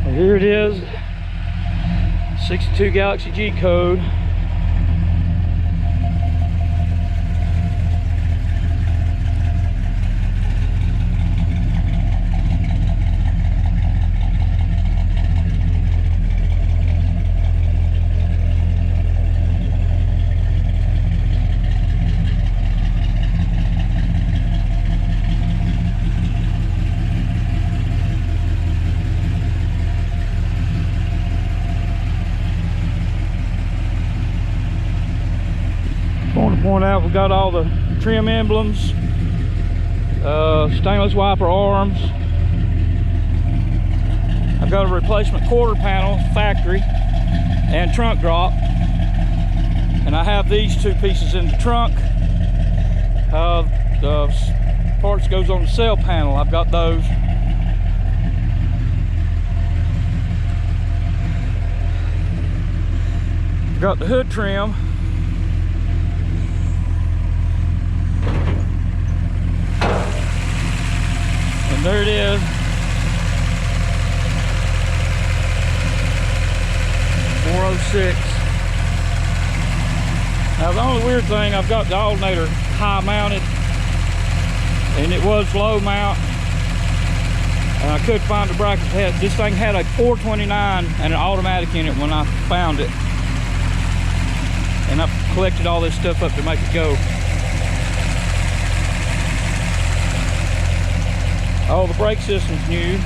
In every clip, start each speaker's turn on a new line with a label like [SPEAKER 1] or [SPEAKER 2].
[SPEAKER 1] Here it is, 62 Galaxie G-code. I want to point out we got all the trim emblems, stainless wiper arms. I've got a replacement quarter panel, factory, and trunk drop. And I have these two pieces in the trunk. The parts goes on the sail panel. I've got those. I've got the hood trim. And there it is. 406. Now the only weird thing, I've got the alternator high mounted, and it was low mount, and I couldn't find the bracket. This thing had a 429 and an automatic in it when I found it, and I collected all this stuff up to make it go. Oh, the brake system's new.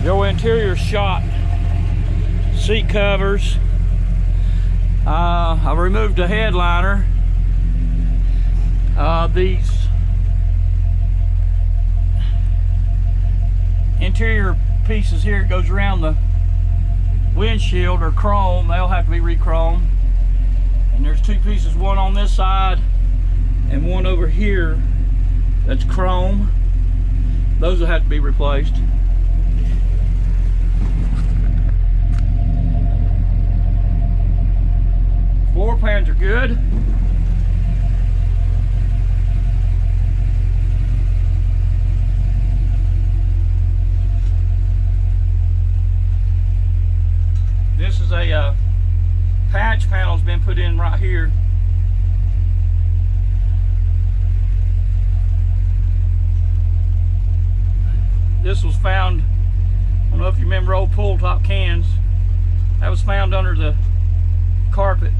[SPEAKER 1] Your interior shot. Seat covers. I removed the headliner. These interior pieces here goes around the windshield are chrome. They'll have to be re-chromed. And there's two pieces, one on this side and one over here that's chrome. Those will have to be replaced. Floor pans are good. This is a patch panel's been put in right here. This was found, I don't know if you remember old pull top cans, that was found under the carpet.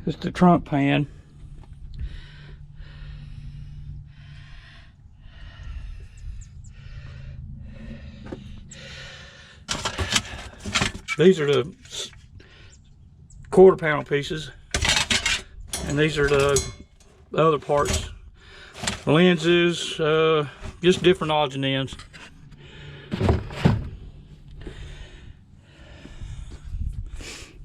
[SPEAKER 1] It's the trunk pan. These are the quarter panel pieces, and these are the other parts. Lenses, just different odds and ends.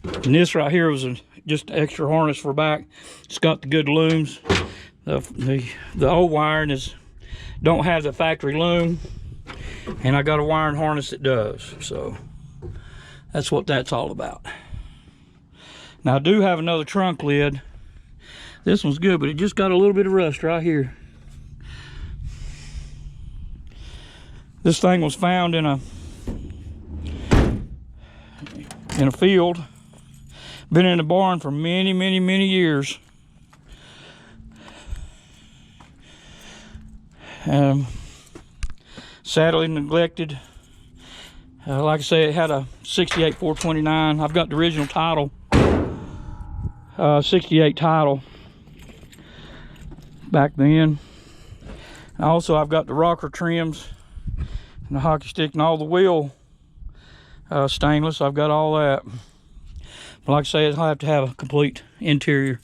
[SPEAKER 1] And this right here was just extra harness for back. It's got the good looms. The old wiring don't have the factory loom, and I got a wiring harness that does. So that's what that's all about. Now I do have another trunk lid. This one's good, but it just got a little bit of rust right here. This thing was found in a field. Been in the barn for many years. Sadly neglected. Like I say, it had a 68 429. I've got the original title, 68 title back then. Also, I've got the rocker trims and the hockey stick and all the wheel stainless. I've got all that. But like I say, I'll have to have a complete interior.